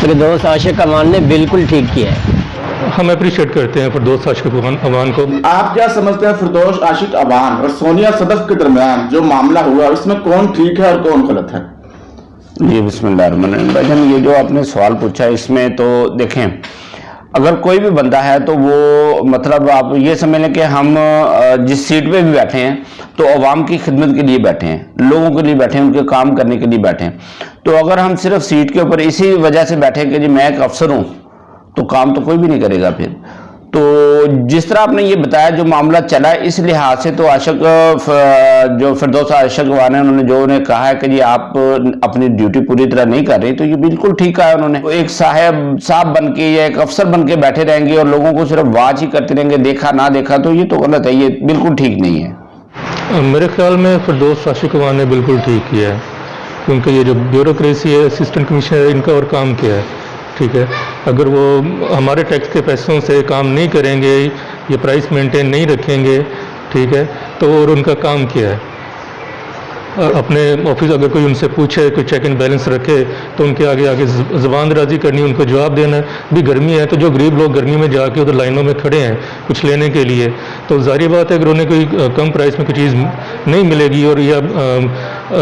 फिरदौस आशिक अमान ने बिल्कुल ठीक किया है। हम अप्रिशिएट करते हैं फिरदौस आशिक अमान को। आप क्या समझते हैं फिरदौस आशिक अमान और सोनिया सदफ के दरमियान जो मामला हुआ उसमें कौन ठीक है और कौन गलत है? जी बिस्मिल्लाहिर्रहमानिर्रहीम। ये जो आपने सवाल पूछा इसमें तो देखें, अगर कोई भी बंदा है तो वो मतलब आप ये समझ लें कि हम जिस सीट पे भी बैठे हैं तो अवाम की खिदमत के लिए बैठे हैं, लोगों के लिए बैठे हैं, उनके काम करने के लिए बैठे हैं। तो अगर हम सिर्फ सीट के ऊपर इसी वजह से बैठे कि जी मैं एक अफसर हूँ तो काम तो कोई भी नहीं करेगा फिर। तो जिस तरह आपने ये बताया जो मामला चला इस लिहाज से तो जो फिरदौस आशिक अमान है उन्होंने कहा है कि जी आप अपनी ड्यूटी पूरी तरह नहीं कर रहे, तो ये बिल्कुल ठीक कहा है उन्होंने। एक साहब बन के या एक अफसर बन के बैठे रहेंगे और लोगों को सिर्फ वाच ही करते रहेंगे, देखा ना देखा, तो ये तो गलत है, ये बिल्कुल ठीक नहीं है। मेरे ख्याल में फिरदौस आशिक अमान ने बिल्कुल ठीक किया है, क्योंकि ये जो ब्यूरोक्रेसी है, असिस्टेंट कमिश्नर, इनका और काम क्या है, ठीक है। अगर वो हमारे टैक्स के पैसों से काम नहीं करेंगे, ये प्राइस मेंटेन नहीं रखेंगे, ठीक है, तो और उनका काम क्या है? अपने ऑफिस अगर कोई उनसे पूछे, कोई चेक एंड बैलेंस रखे तो उनके आगे ज़बान दराजी करनी, उनको जवाब देना है। भी गर्मी है तो जो गरीब लोग गर्मी में जाके उधर लाइनों में खड़े हैं कुछ लेने के लिए, तो जाहिर बात है अगर उन्हें कोई कम प्राइस में कोई चीज़ नहीं मिलेगी और या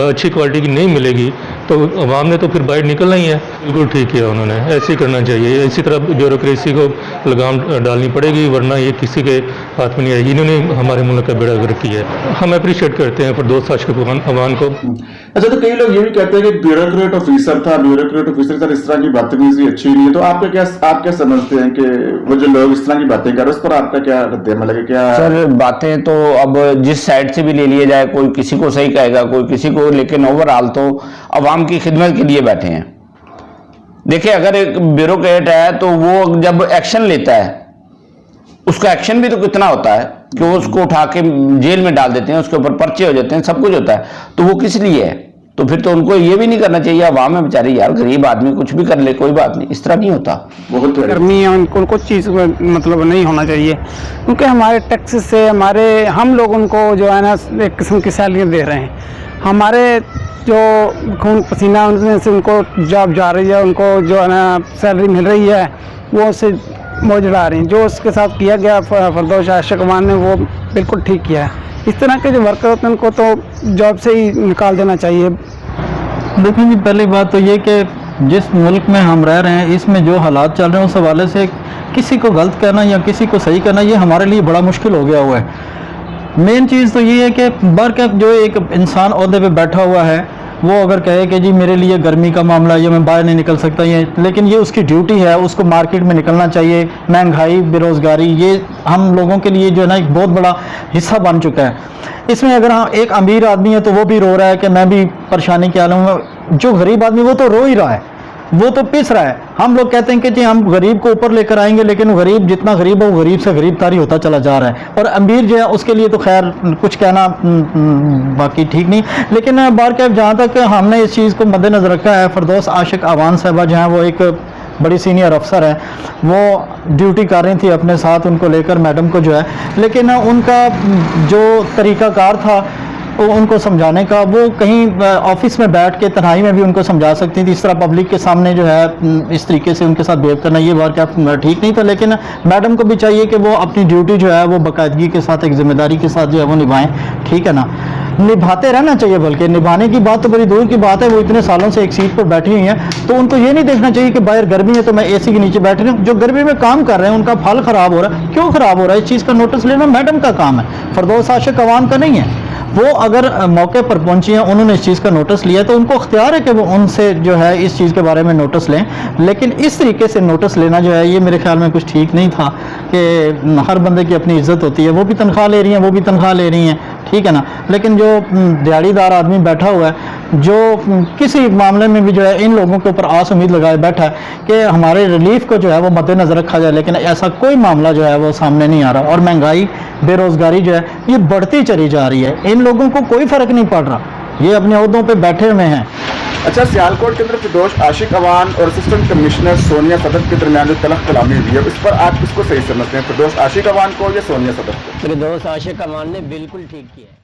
अच्छी क्वालिटी की नहीं मिलेगी तो अवाम ने तो फिर बाहर निकलना ही है। बिल्कुल ठीक किया उन्होंने, ऐसे ही करना चाहिए। इसी तरह ब्यूरोक्रेसी को लगाम डालनी पड़ेगी, वरना ये किसी के हाथ में नहीं आएगी। इन्होंने हमारे मुल्क का बेड़ा गर्क किया है। हम अप्रिशिएट करते हैं फिरदौस आशिक अमान को। अच्छा, तो कई लोग ये भी कहते हैं कि ब्यूरोक्रेट ऑफिसर था, ब्यूरोक्रेट ऑफिसर सर इस तरह की बदतमीजी अच्छी नहीं है, तो आप क्या समझते हैं कि वो जो लोग इस तरह की बातें कर रहे हैं उस पर आपका क्या रद्द-ए-अमल है? क्या सर बातें तो अब जिस साइड से भी ले लिया जाए, कोई किसी को सही कहेगा, कोई किसी को, लेकिन ओवरऑल तो अवाम की खिदमत के लिए बैठे हैं। देखिए, अगर एक ब्यूरोक्रेट है तो वो जब एक्शन लेता है उसका एक्शन भी तो कितना होता है कि वो उसको उठा के जेल में डाल देते हैं, उसके ऊपर पर्चे हो जाते हैं, सब कुछ होता है, तो वो किस लिए है? तो फिर तो उनको ये भी नहीं करना चाहिए। अवाम है बेचारे, यार गरीब आदमी कुछ भी कर ले, कोई बात नहीं, इस तरह नहीं होता। बहुत गर्मी है, उनको कुछ चीज़ मतलब नहीं होना चाहिए, क्योंकि हमारे टैक्स से हम लोग उनको जो है ना एक किस्म की सैलरी दे रहे हैं। हमारे जो खून पसीना उनसे से उनको जॉब जा रही है, उनको जो है ना सैलरी मिल रही है, वो उससे मौज उड़ा रही हैं। जो उसके साथ किया गया फिरदौस आशिक अमान ने वो बिल्कुल ठीक किया है। इस तरह के जो वर्कर होते हैं उनको तो जॉब से ही निकाल देना चाहिए। देखिए जी, पहली बात तो ये कि जिस मुल्क में हम रह रहे हैं इसमें जो हालात चल रहे हैं उस हवाले से किसी को गलत कहना या किसी को सही करना ये हमारे लिए बड़ा मुश्किल हो गया हुआ है। मेन चीज़ तो ये है कि बर्क जो एक इंसान ओहदे पे बैठा हुआ है वो अगर कहे कि जी मेरे लिए गर्मी का मामला है या मैं बाहर नहीं निकल सकता, ये लेकिन ये उसकी ड्यूटी है, उसको मार्केट में निकलना चाहिए। महंगाई, बेरोज़गारी, ये हम लोगों के लिए जो है ना एक बहुत बड़ा हिस्सा बन चुका है। इसमें अगर हाँ एक अमीर आदमी है तो वो भी रो रहा है कि मैं भी परेशानी के आलम में, जो गरीब आदमी वो तो रो ही रहा है, वो तो पिस रहा है। हम लोग कहते हैं कि जी हम गरीब को ऊपर लेकर आएंगे, लेकिन गरीब जितना गरीब है वो गरीब से गरीब तारी होता चला जा रहा है, और अमीर जो है उसके लिए तो खैर कुछ कहना बाकी ठीक नहीं। लेकिन बार कैब जहाँ तक हमने इस चीज़ को मद्देनजर रखा है, फिरदौस आशिक अमान साहबा जो हैं वो एक बड़ी सीनियर अफसर है, वो ड्यूटी कर रही थी अपने साथ उनको लेकर मैडम को जो है, लेकिन उनका जो तरीक़ाकार था उनको समझाने का, वो कहीं ऑफिस में बैठ के तन्हाई में भी उनको समझा सकती थी। इस तरह पब्लिक के सामने जो है इस तरीके से उनके साथ बिहेव करना ये बार क्या ठीक नहीं था। लेकिन मैडम को भी चाहिए कि वो अपनी ड्यूटी जो है वो बाकायदगी के साथ, एक जिम्मेदारी के साथ जो है वो निभाएं, ठीक है ना, निभाते रहना चाहिए। बल्कि निभाने की बात तो बड़ी दूर की बात है, वो इतने सालों से एक सीट पर बैठी हुई हैं, तो उनको ये नहीं देखना चाहिए कि बाहर गर्मी है तो मैं एसी के नीचे बैठ रही हूँ। जो गर्मी में काम कर रहे हैं उनका फल ख़राब हो रहा है, क्यों ख़राब हो रहा है, इस चीज़ का नोटिस लेना मैडम का काम है, फिरदौस आशिक अमान का नहीं है। वो अगर मौके पर पहुंची हैं, उन्होंने इस चीज़ का नोटिस लिया तो उनको इख्तियार है कि वो उनसे जो है इस चीज़ के बारे में नोटिस लें। लेकिन इस तरीके से नोटिस लेना जो है ये मेरे ख्याल में कुछ ठीक नहीं था कि हर बंदे की अपनी इज्जत होती है, वो भी तनख्वाह ले रही हैं, वो भी तनख्वाह ले रही हैं, ठीक है ना। लेकिन जो दिहाड़ीदार आदमी बैठा हुआ है, जो किसी मामले में भी जो है इन लोगों के ऊपर आस उम्मीद लगाए बैठा है कि हमारे रिलीफ को जो है वो मद्देनजर रखा जाए, लेकिन ऐसा कोई मामला जो है वो सामने नहीं आ रहा। और महंगाई, बेरोज़गारी जो है ये बढ़ती चली जा रही है, इन लोगों को कोई फ़र्क नहीं पड़ रहा, ये अपने ओहदों पे बैठे हुए हैं। अच्छा, सियालकोट के अंदर फिरदौस आशिक अमान और असिस्टेंट कमिश्नर सोनिया सदफ के दरमियान जो तलब कलामी हुई है, उस पर आप किसको सही समझते हैं, फिरदौस आशिक अमान को या सोनिया सदफ को? फिरदौस आशिक अमान ने बिल्कुल ठीक किया है।